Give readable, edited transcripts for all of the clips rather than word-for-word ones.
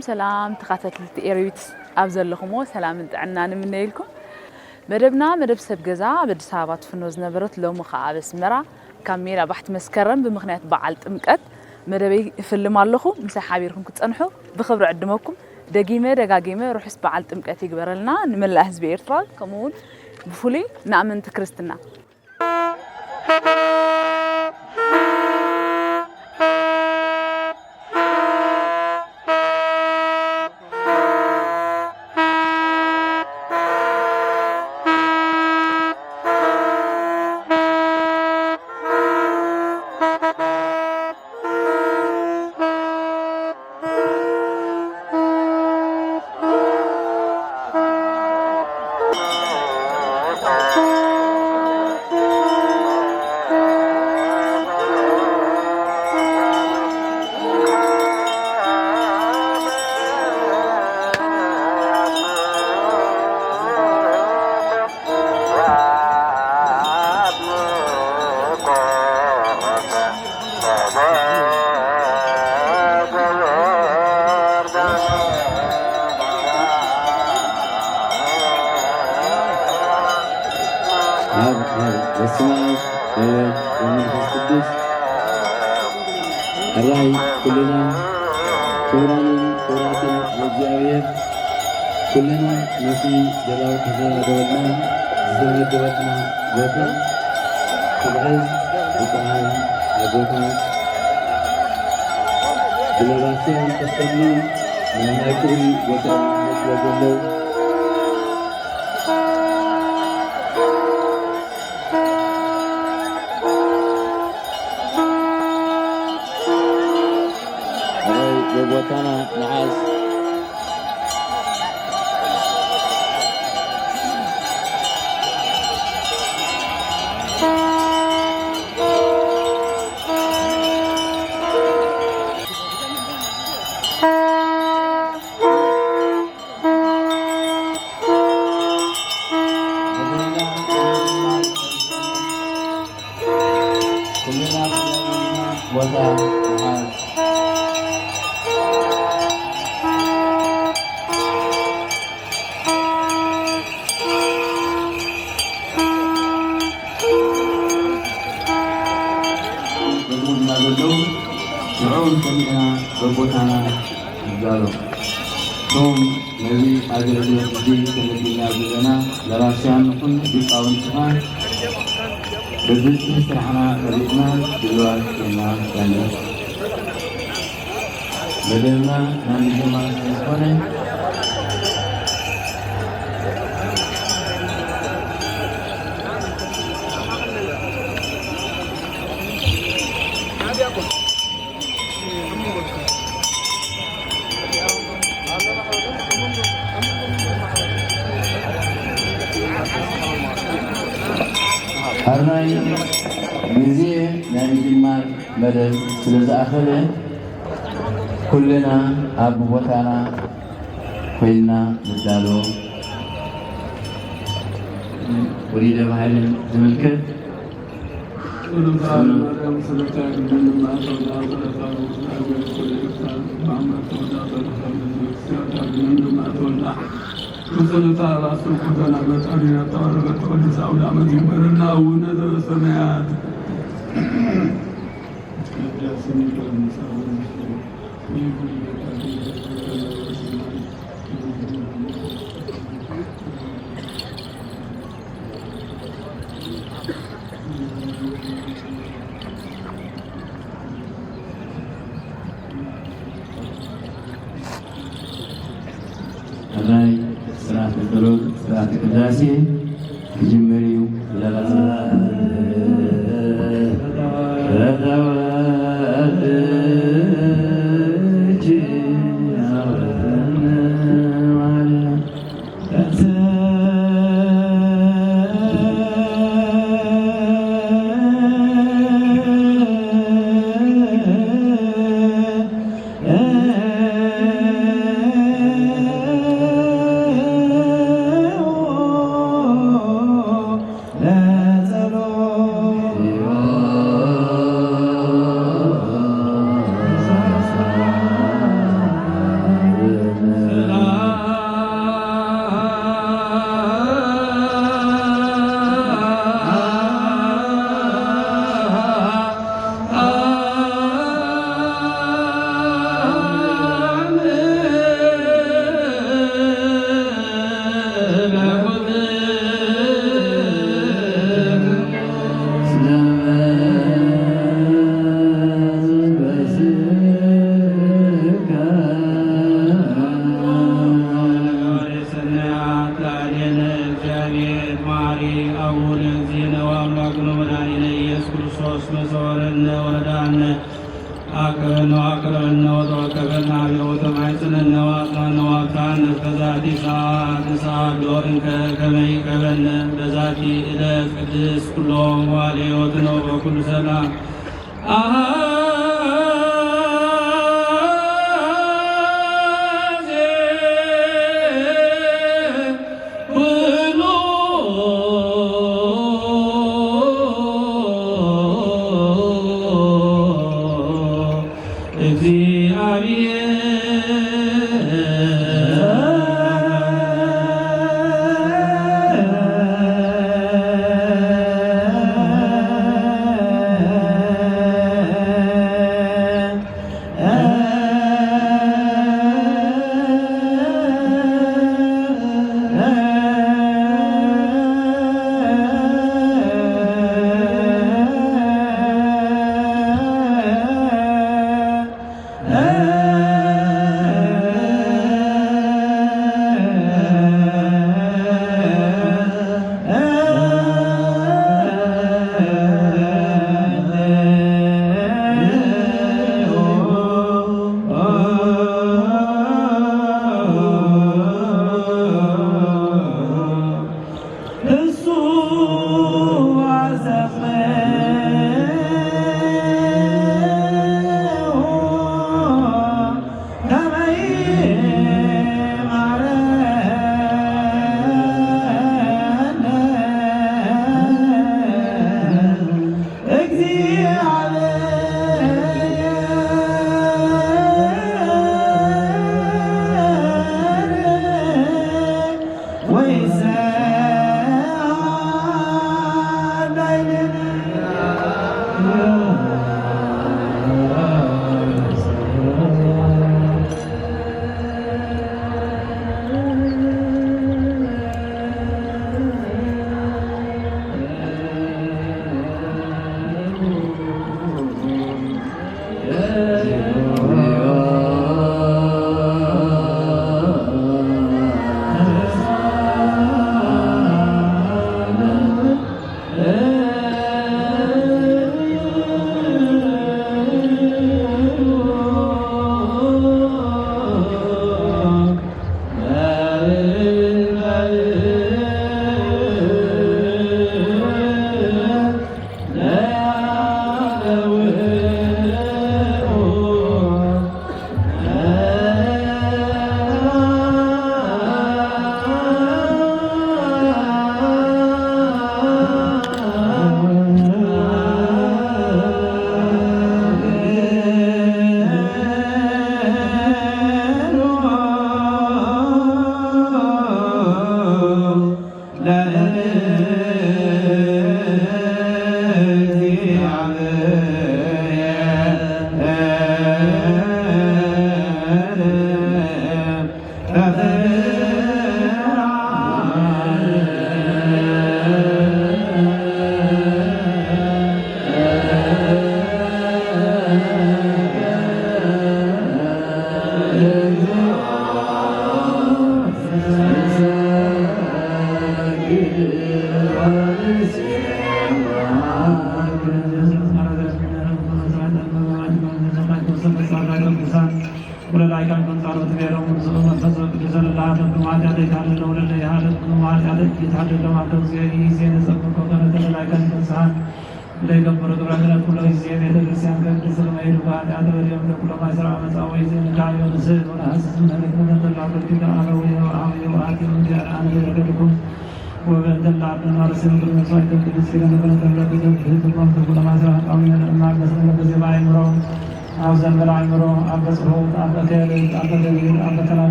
سلام تخاتلت إيريت أبزل لكمو سلام عنا نمنيلكم مدبنا مدب سب جزاء بدسابات في النوز نبرت لو مخابس مرة كاميرا بحت مسكرن بمخنيات بعلت مكت مدبي في اللي مالخو مسحابيركم كتصنحوا بخبر عدمكم دقيمة روح بعلت مكت يقبر لنا نمل أهز بإيرترال كمون بفولي نأمن تكرستنا الرأي كلنا كورات الجاوية كلنا نسي جلال كذا دولنا زمن دولتنا جوتا كلهم بتاعهم جوتا جلالاتهم تسلم من أكل جوتا مثل وطنا معاذ كلنا وطن معاذ شعور كلنا ربوتنا جالو ثم نبي أجر الدين كلنا بلنا لراسيان نكون بقاون سمان بذل سرحنا ريتنا بالوقت كنا كنا بدلنا نجمع نسبنا هرناي مزيه نجمع بدل سلسلة آخرة كلنا أبو وطنا كلنا بدالو وليد محل زملكت وصلت على رسول قدنا بتأرينا طارقت ولسا أولى مدينة ونذر سمعات هذاي صلاة الدروب صلاة القداسي جمريو صورنا ولدعنا أكرنا وأكرنا وتوكلنا وتمعسنا وأطلنا وأبتعنا فذاتي ساعة دورك كما يكبرنا بذاتي إلى قدس كلهم وعليه وتنوب وكل سلام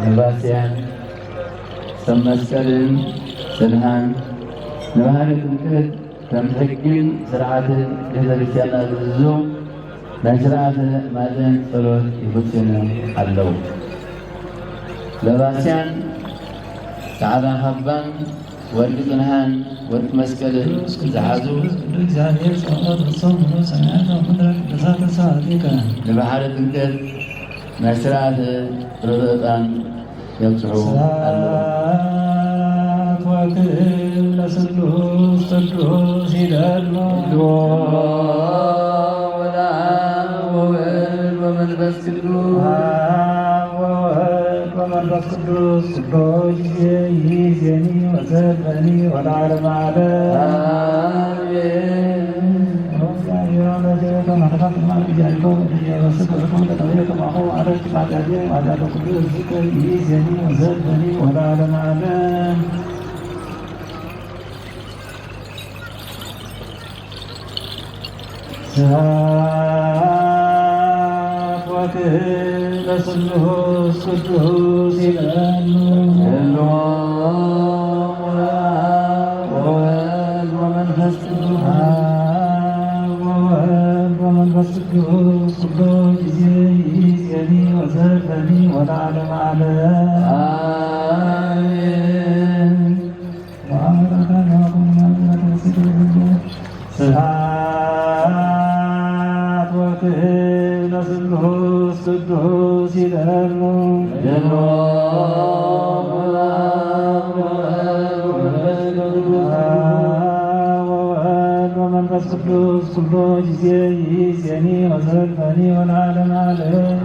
ነባስያን ሰመስቀልን ስንሃን ንባህል ጥምቀት ከም ሕግን ስርዓትን ቤተክርስቲያን ኣዝዞ ናይ ስርዓተ ማዕዘን ጸሎት ይፍጽሙ ኣለዉ። ነባስያን ጻዕዳ ካባን ወርቂ ጽንሃን ወርቂ መስቀልን ዝሓዙ ንባህለ ጥምቀት ናይ ስርዓተ ጸሎተ ዕጣን يبصعوا صلاة وكل سلوس تدوس إلى الله ولا ومن بس ومن بس قدوس قدوس يزيني وزبني والعالم على آمين كما خلقت ما بجانبه وسكركم تطويركم أخوه على اتباع الأديان وعلى كل الذكر يزيني وزبني والعالم على ساق وكل سلوس قدوس الأنور ومن فسده ومن فسده قدوس يزيني وزبني والعالم على آمين وعلى ساعات وكل سلوس قدوس ومن فسقدوس قدوس يزيني وزرفني والعالم عليه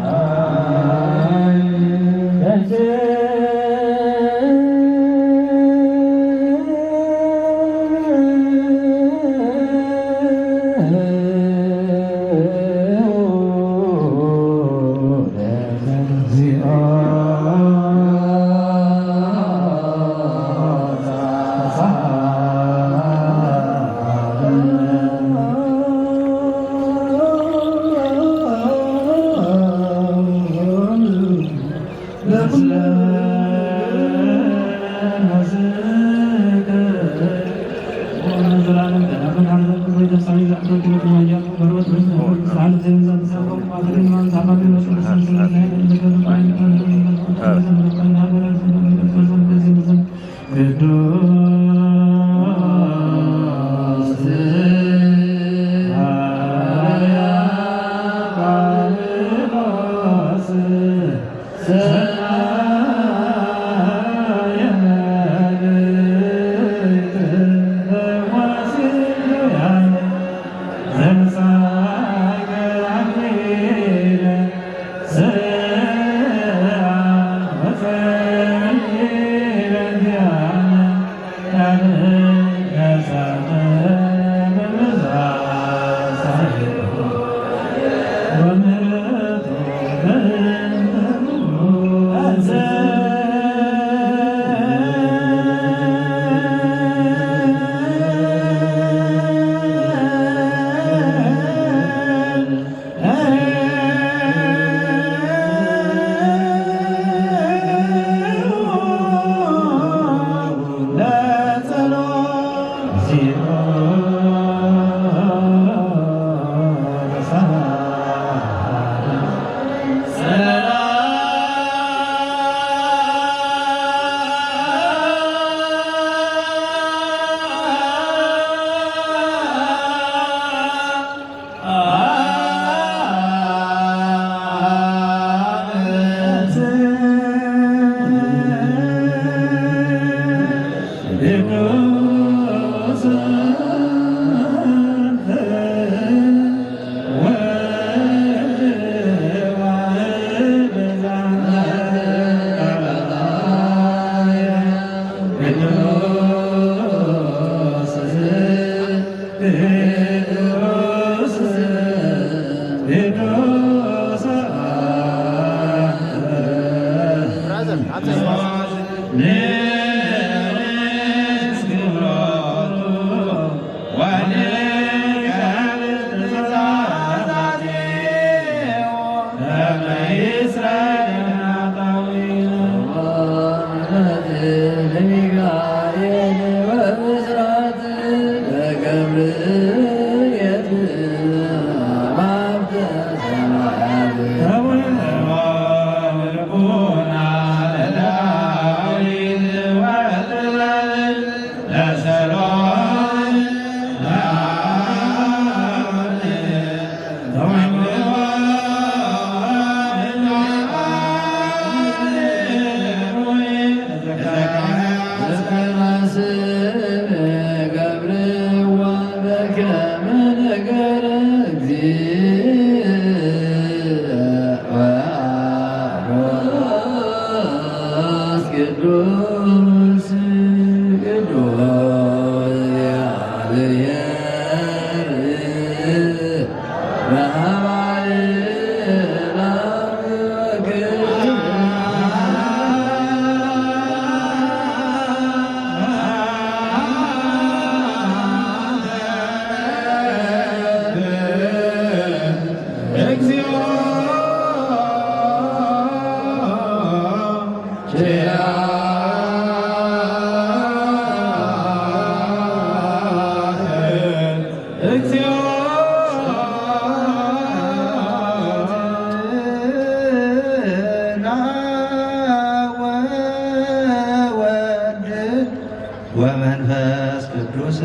ወመንፈስ ቅዱስ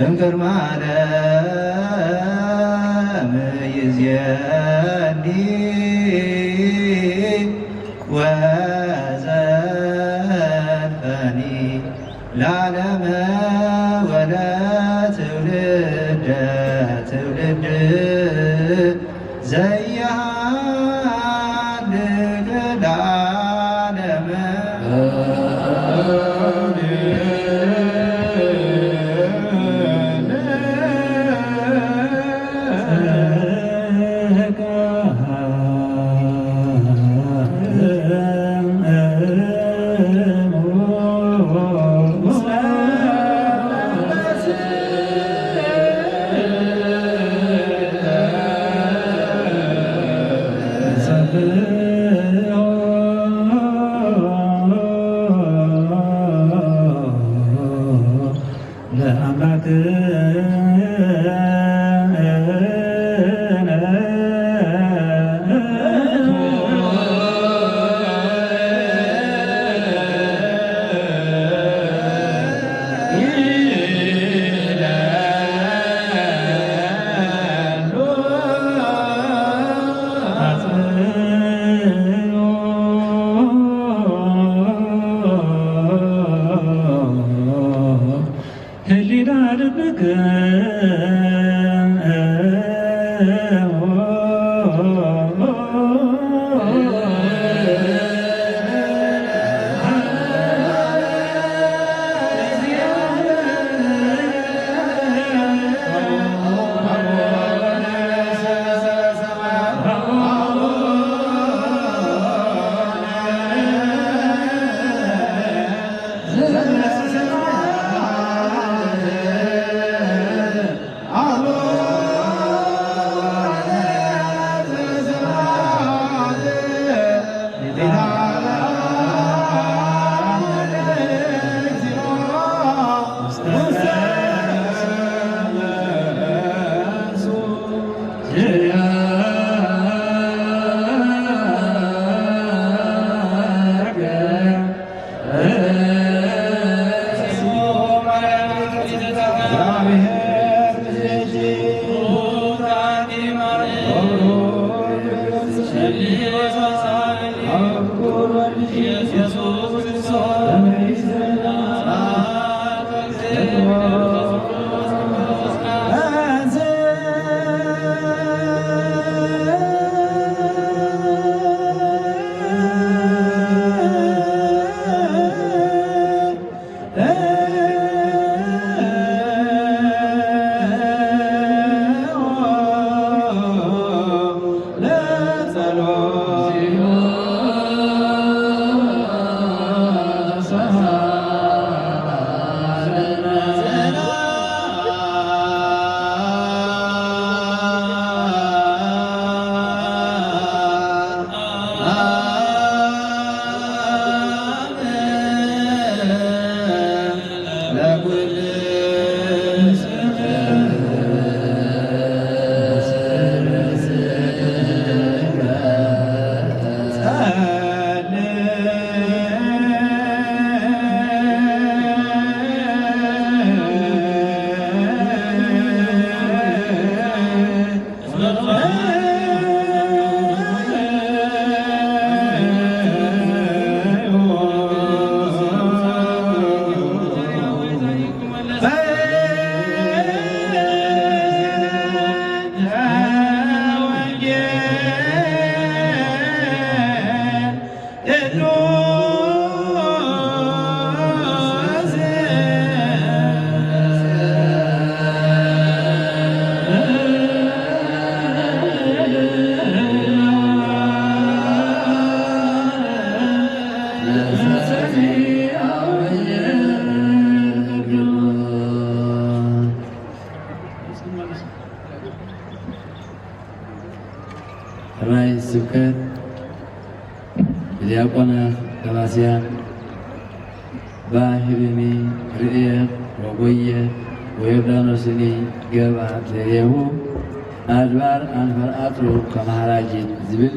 እምቅድመ ዓለም ይእዜኒ ወዘልፈኒ ለዓለመ ወለትውልደ ትውልድ ዘያሃልል ለዓለመ ራይ ስብከት ዲያቆናት ደባስያን ባህርኒ ርእየ ወጎየ ወዮርዳኖስኒ ገባ ዘየሁ አድባር አንፈርአትሩ ከመሃራጅት ዝብል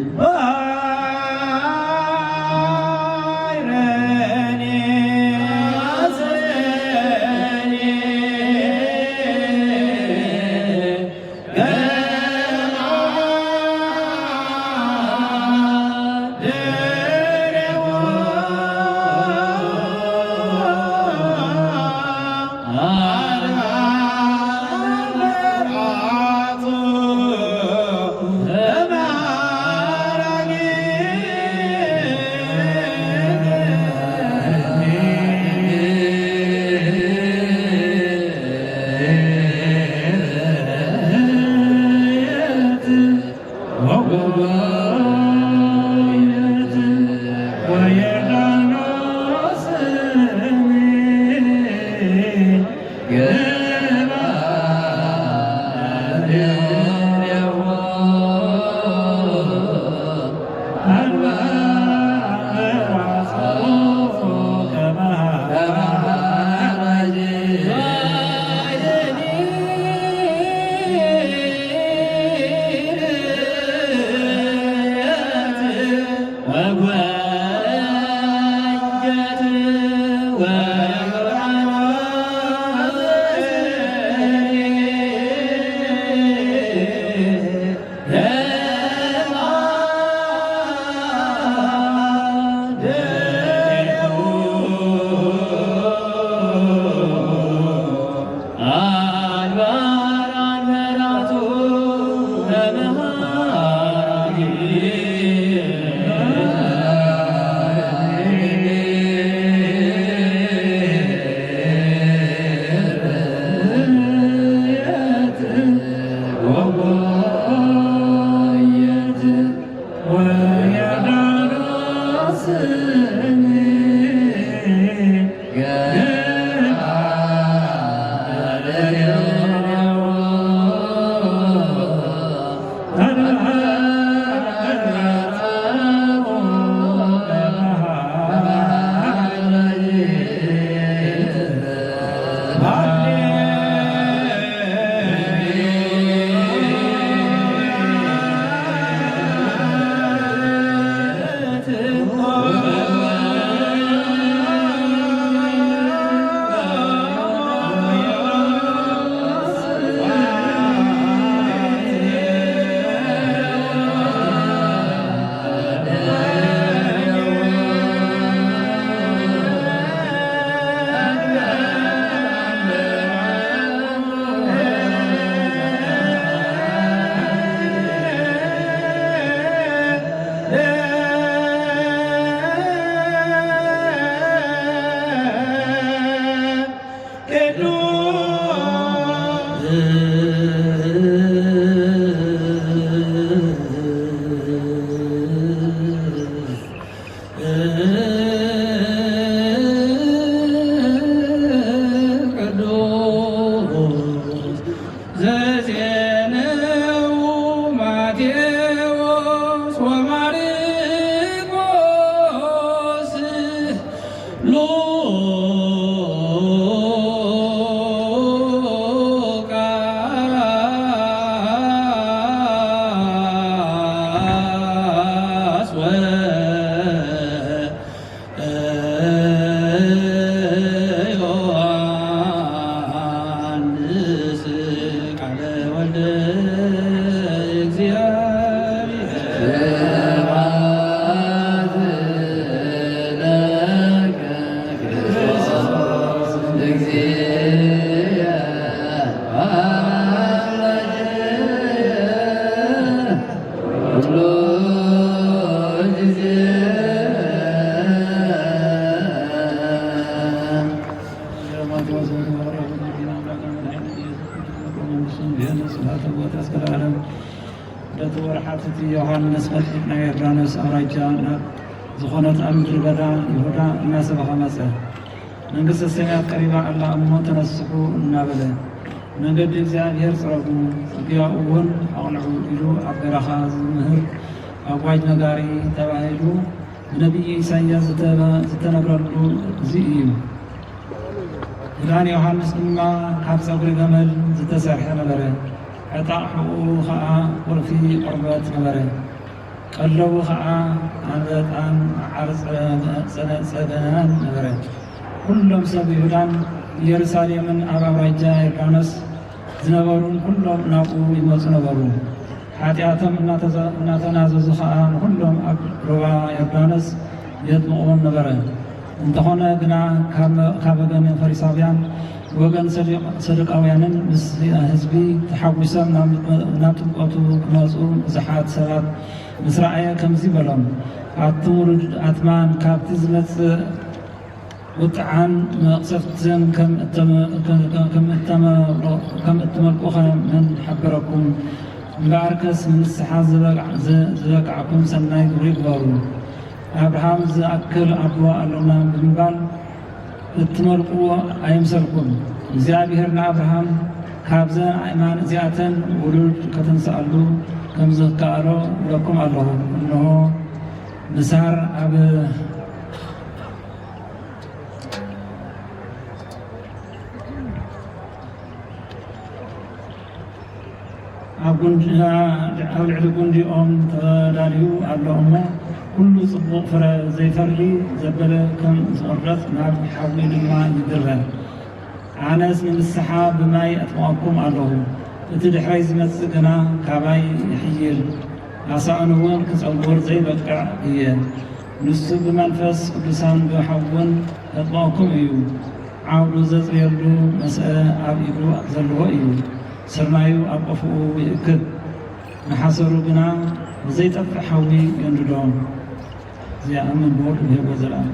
ዮሐንስ ፈጥና የዮርዳኖስ አውራጃ ዝኾነት ኣብ ምድሪ በዳ ይሁዳ እናሰብኻ መፀ መንግስተ ሰማያት ቀሪባ ኣላ እሞ ተነስሑ እናበለ መንገዲ እግዚአብሔር ጽረጉ ጽርግያኡ እውን አቅንዑ ኢሉ ኣብ በረኻ ዝምህር ኣጓጅ ነጋሪ ተባሂሉ ብነቢይ ኢሳይያስ ዝተነግረሉ እዚ እዩ። ክዳን ዮሃንስ ድማ ካብ ፀጉሪ ገመል ዝተሰርሐ ነበረ። ዕጣቕሕኡ ከዓ ቁርፊ ቆርበት ነበረ። ቀለቡ ከዓ አንበጣን ዓርፀበናን ነበረ። ኩሎም ሰብ ይሁዳን ኢየሩሳሌምን ኣብ ኣውራጃ ዮርዳኖስ ዝነበሩን ኩሎም ናብኡ ይመፁ ነበሩ። ሓጢኣቶም እናተናዘዙ ከዓ ንኩሎም ኣብ ሩባ ዮርዳኖስ የጥምቕዎን ነበረ። እንተኾነ ግና ካብ ወገን ፈሪሳውያን ወገን ሰዱቃውያንን ምስ ህዝቢ ተሓዊሶም ናብ ጥምቀቱ ክመፁ ብዙሓት ሰባት ምስ ረኣየ ከምዚ በሎም፣ ኣብቲ ውሉድ ኣትማን ካብቲ ዝመፅእ ቁጥዓን መቕሰፍትን ከም እትመልቁኸ መን ሓበረኩም? እምበኣርከስ ንንስሓ ዝበቅዓኩም ሰናይ ግብሪ ይግበሩ። ኣብርሃም ዝኣክል ኣቦ ኣለና ብምባል እትመልቅዎ ኣይምሰልኩም። እግዚአብሔር ንኣብርሃም ካብዘን ኣእማን እዚኣተን ውሉድ ከተንስኣሉ ከም ዝከኣሎ ይብለኩም ኣለኹ። እንሆ ምሳር ኣብ ልዕሊ ጉንዲኦም ተዳልዩ ኣሎ እሞ ኩሉ ጽቡቕ ፍረ ዘይፈሪ ዘበለ ከም ዝቕረጽ ናብ ሓዊ ድማ ይድረ። ኣነስ ንምስሓ ብማይ ኣጥምቐኩም ኣለኹ። እቲ ድሕረይ ዝመጽእ ግና ካባይ ይሕይል፣ ኣሳእኑ እውን ክጸውር ዘይበቅዕ እየ። ንሱ ብመንፈስ ቅዱሳን ብሓውን ኣጥምቐኩም እዩ። ዓውዱ ዘጽርየሉ መስአ ኣብ ኢዱ ዘለዎ እዩ። ስርናዩ ኣብ ቆፍኡ ይእክብ፣ ንሓሰሩ ግና ብዘይጠፍዕ ሓዊ የንድዶም። እዚኣምን ብወልድ ይህቦ ዘለኣለ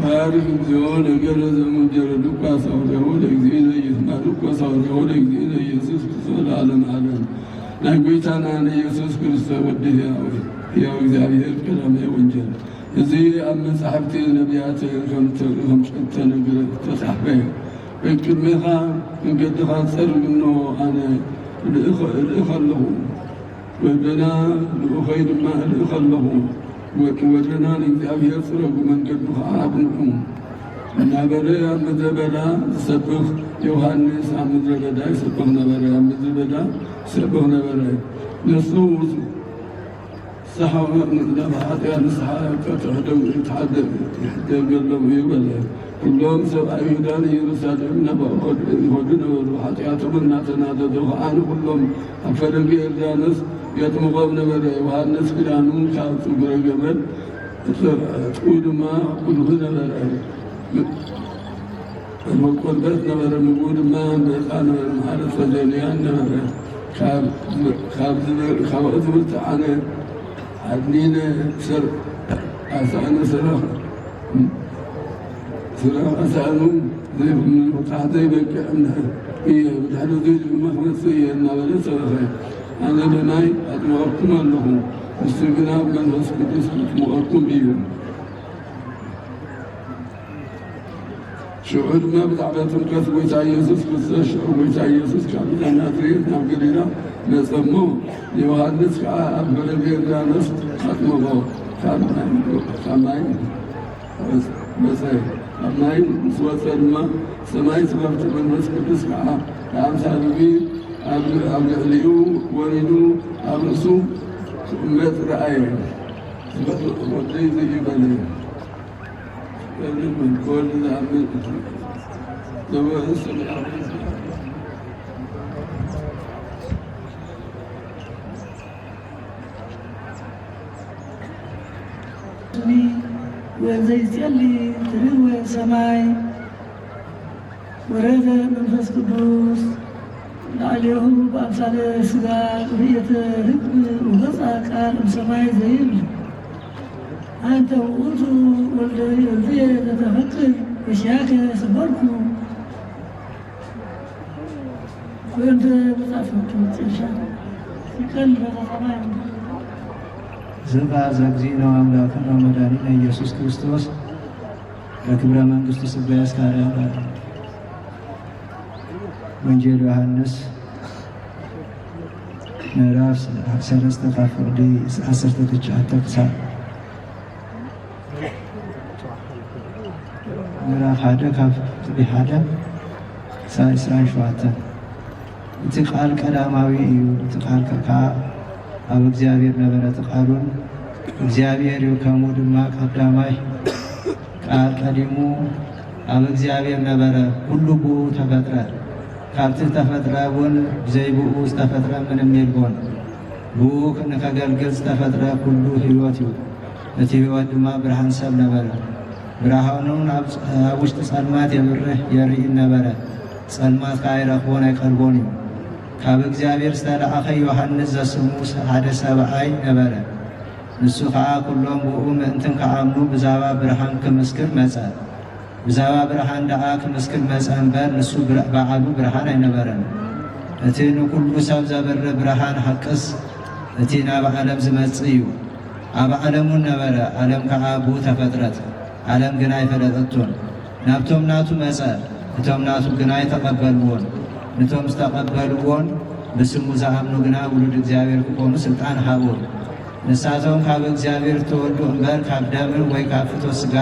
ባርክ እግዚኦ ነገረ ዘሙጀረ ዱቃ ሳውሪሁ ለእግዚእነ ኢየሱስ ዱቃ ሳውሪሁ ለእግዚእነ ኢየሱስ ክርስቶስ ለዓለመ ዓለም። ናይ ጎይታና ንኢየሱስ ክርስቶስ ወዲ ሕያው እግዚአብሔር ቀዳማይ ወንጀል እዚ ኣብ መጻሕፍቲ ነቢያት ከም ተነግረ ተጻሕፈ በቅድሜኻ መንገድኻ ፀርግ እንሆ ኣነ ርእኽ ኣለኹ፣ ወደና ልኡኸይ ድማ ርእኽ ኣለኹ። ወደና ንእግዚአብሔር ጽረጉ መንገዱ ከዓ አቅንዑ እናበለ ኣብ ምድረ በዳ ዝሰብኽ ዮሃንስ ኣብ ምድረ በዳ ይሰብኽ ነበረ። ኣብ ምድረ በዳ ይሰብኽ ነበረ። ነሱ ኃጢአት ንስሓ ይሕደገሎም እዩ በለ። ኩሎም ሰብኣይ ይሁዳን ኢየሩሳሌም ይኸዱ ነበሩ። ኃጢአቶም እናተናዘዙ ከዓ ንኩሎም ኣብ ፈለገ ዮርዳኖስ የጥምቖም ነበረ። ዮሃንስ ክዳኑ ካብ ፀጉረ ገመል ዕጥቁ ድማ ቁልሁ ነበረ፣ ቆርበት ነበረ። ምግቡ ድማ በፃ ነበረ፣ ማሕረስ ፈዘልያን ነበረ። ካብኡ ዝብልቲ ኣነ ዓድኒነ ስር ኣሳእነ ስራሕ ኣሳእኑ ዘይምውፃሕ ዘይበቅዕ እየ ብድሕሪ ዘይ መክመፅ እየ እናበለ ሰበኸ። ኣነ ብማይ ኣጥምቐኩም ኣለኹ፣ ንሱ ግና መንፈስ ቅዱስ ክጥምቐኩም እዩ። ሽዑ ድማ ብዛዕባ ጥምቀት ጎይታ ኢየሱስ ክርስቶስ ሽዑ ጎይታ ኢየሱስ ካብ ናዝሬት ናብ ገሊላ መፀ እሞ ዮሃንስ ከዓ ኣብ ፈለገ ዮርዳኖስ ኣጥምቖ። ካብ ማይ መፀ። ኣብ ማይ ምስ ወፀ ድማ ሰማይ ትበርቲ መንፈስ ቅዱስ ከዓ ብኣምሳል ርግቢ ኣብ ልዕሊኡ ወሪዱ ኣብ ርእሱ ክቕመጥ ረአየ። ወደይ ዘይበለ ወልድ ዝኣምን ወዘይጸሊ ትርወ ሰማይ ወረደ መንፈስ ቅዱስ ላዕሌሁ በአምሳለ ሥጋ ርየተ ርግብ ወገጻ ቃል እምሰማይ ዘይብል أنت وأنت والذي تتفكر أشياءك سبركم وأنت بتفكر تشاء في قلب الغمام زبا زغزينا أملاكنا ومدانينا ኢየሱስ ክርስቶስ ለክብረ መንግሥቱ ስጋዬ እስካርያም ወንጌል ዮሐንስ ምዕራፍ 3 ከፍቅዲ 10 ተጫተክሳ ምዕራፍ 1 ከፍቅዲ 1 ሳይስራን ሸዋተ እቲ ቃል ቀዳማዊ እዩ እቲ ቃል ከካ ኣብ እግዚአብሔር ነበረ ቃሉን እግዚአብሔር ከሙ ድማ ቀዳማይ ቃል ቀዲሙ ኣብ እግዚአብሔር ነበረ ሁሉ ብኡ ተፈጥረ ካብቲ ተፈጥረውን ዘይብኡ ዝተፈጥረ ምንም የልቦን ብኡ ንከገልግል ዝተፈጥረ ኩሉ ህይወት እዩ እቲ ህይወት ድማ ብርሃን ሰብ ነበረ ብርሃኑን ኣብ ውሽጢ ጸልማት የብርህ የርኢ ነበረ ጸልማት ካይረኽቦን ኣይቀርቦን እዩ ካብ እግዚአብሔር ዝተላኣኸ ዮሐንስ ዘስሙ ሓደ ሰብኣይ ነበረ ንሱ ከዓ ኩሎም ብኡ ምእንትን ከኣምኑ ብዛባ ብርሃን ክምስክር መጸ ብዛባ ብርሃን ደኣ ክምስክር መጸ እምበር ንሱ በዓሉ ብርሃን ኣይነበረን እቲ ንኩሉ ሰብ ዘብርህ ብርሃን ሓቅስ እቲ ናብ ዓለም ዝመጽእ እዩ ኣብ ዓለሙን ነበረ ዓለም ከዓ ብኡ ተፈጥረት ዓለም ግን ኣይፈለጠቶን ናብቶም ናቱ መጸ እቶም ናቱ ግን ኣይተቐበልዎን ነቶም ዝተቐበልዎን ብስሙ ዝኣምኑ ግና ውሉድ እግዚአብሔር ክኾኑ ስልጣን ሃቦም ንሳቶም ካብ እግዚአብሔር ተወልዱ እምበር ካብ ደምን ወይ ካብ ፍትወት ሥጋ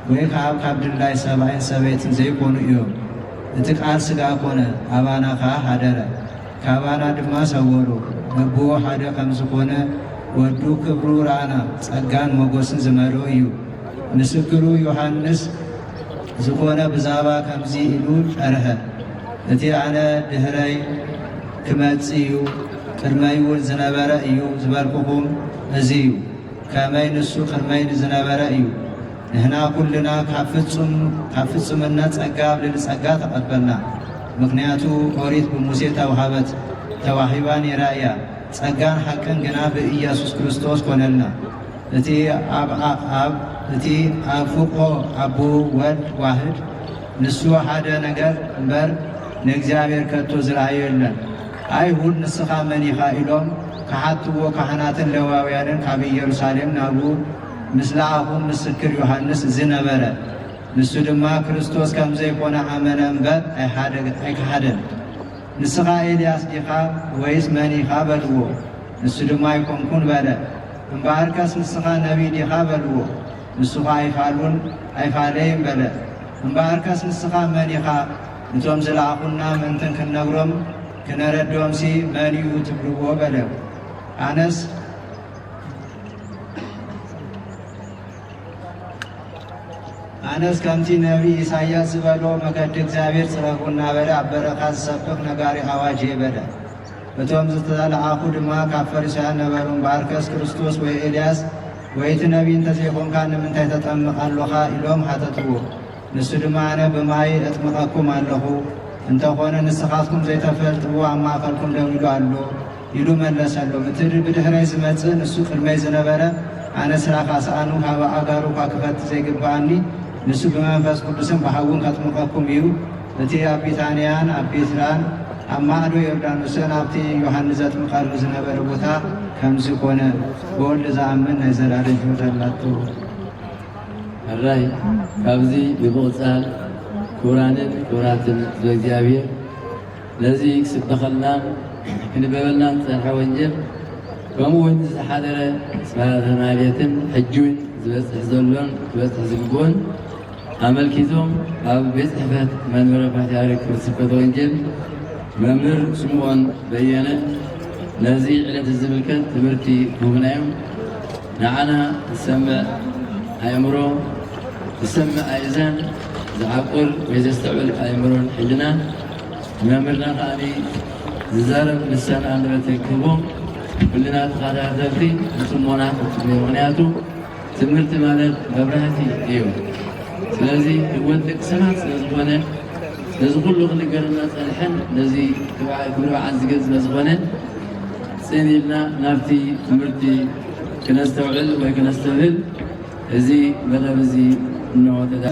ወይ ካብ ድላይ ሰብኣይን ሰበይትን ዘይኮኑ እዮም እቲ ቃል ሥጋ ኮነ ኣባና ከዓ ሃደረ ካባና ድማ ሰወሩ ነብዎ ሓደ ከም ዝኾነ ወዱ ክብሩ ራእና ጸጋን ሞገስን ዝመልኦ እዩ ምስክሩ ዮሐንስ ዝኾነ ብዛባ ከምዚ ኢሉ ጨርሀ እቲ ኣነ ድህረይ ክመጽእ እዩ ቅድመይ እውን ዝነበረ እዩ ዝበልኩኹም እዚ እዩ ከመይ ንሱ ቅድመይ ዝነበረ እዩ ንሕና ኩልና ካብ ፍጹምነት ጸጋ ኣብ ልዕሊ ጸጋ ተቐበልና ምክንያቱ ኦሪት ብሙሴ ተዋሂባ ነይራ እያ ጸጋን ሓቅን ግና ብኢየሱስ ክርስቶስ ኮነልና እቲ ኣብ ፍቆ ኣቦ ወልድ ዋህድ ንሱ ሓደ ነገር እምበር ንእግዚአብሔር ከቶ ዝረአዮ የለን አይሁድ ንስኻ መን ኢኻ ኢሎም ከሓትዎ ካህናትን ሌዋውያንን ካብ ኢየሩሳሌም ናብኡ ምስ ለኣኹም ምስክር ዮሐንስ ዝነበረ ንሱ ድማ ክርስቶስ ከም ዘይኮነ ኣመነ እምበር ኣይከሓደን ንስኻ ኤልያስ ዲኻ ወይስ መን ኢኻ በልዎ ንሱ ድማ ኣይኮንኩን በለ እምበኣርከስ ንስኻ ነቢይ ዲኻ በልዎ ንሱኻ ኣይፋለይን በለ እምበኣርከስ ንስኻ መን ኢኻ እቶም ዝለኣኹና ምእንትን ክንነግሮም ክነረዶምሲ መን እዩ ትብልዎ በለ ኣነስ ከምቲ ነቢይ ኢሳያስ ዝበሎ መገዲ እግዚአብሔር ጽረጉ እናበለ ኣብ በረኻ ዝሰብክ ነጋሪ ኣዋጅ በለ እቶም ዝተለኣኹ ድማ ካብ ፈሪሳውያን ነበሩ እምበኣርከስ ክርስቶስ ወይ ኤልያስ ወይቲ ነቢይ እንተዘይኮንካ ንምንታይ ተጠምቕ ኣለኻ ኢሎም ሃተትዎ ንሱ ድማ ኣነ ብማይ እጥምቐኩም ኣለኹ እንተኾነ ንስኻትኩም ዘይተፈልጥዎ ኣብ ማእኸልኩም ደው ኢሉ ኣሎ ኢሉ መለሰሎም እቲ ብድሕረይ ዝመጽእ ንሱ ቅድመይ ዝነበረ ኣነ ስራኻ ሰኣኑ ካብ ኣጋሩ እኳ ክፈቲ ዘይግባኣኒ ንሱ ብመንፈስ ቅዱስን ብሓውን ከጥምቐኩም እዩ እቲ ኣብ ቢታንያን ኣብ ፔትራን ኣብ ማዕዶ ዮርዳኖስን ኣብቲ ዮሐንስ ዘጥምቐሉ ዝነበረ ቦታ ከምዚ ኮነ ብወልዲ ዝኣምን ናይ ዘላለም ሕይወት ኣላቶ ኣራይ ካብዚ ብምቕጻል ክቡራንን ክቡራትን እግዚአብሔር ነዚ ክስበኸልና ክንበበልና ዝጸንሐ ወንጀል ከምኡውን ዝሓደረ ስብሃተ ማልየትን ሕጂውን ዝበጽሕ ዘሎን ክበጽሕ ዝግብኦን ኣመልኪቶም ኣብ ቤት ጽሕፈት መንበረ ፓትርያርክ ስብከተ ወንጌል መምህር ስምዖን በየነ ነዚ ዕለት ዝምልከት ትምህርቲ ክህቡናዮም ንዓና ዝሰምዕ ኣእምሮ ዝሰምዕ ኣእዛን ዝዓቁር ወይ ዘስተውዕል ኣእምሮን ሕልናን መምህርና ከዓኒ ዝዛረብ ልሳን ኣንደበት ክህቦም ኩልና ተኸታተልቲ ንጽሞና ምክንያቱ ትምህርቲ ማለት መብራህቲ እዩ ስለዚ ህይወት ደቂ ሰባት ስለዝኾነ ነዚ ኩሉ ክንገርና ጸንሐን ነዚ ክብረ በዓል ዝገዝ ስለዝኾነ ጽን ኢልና ናብቲ ትምህርቲ ክነስተውዕል ወይ ክነስተብህል እዚህ መደብ እዚህ ነው ተዳ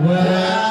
Wow.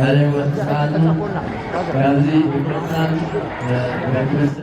Kali wassalam, Gazi Iksan, Bagus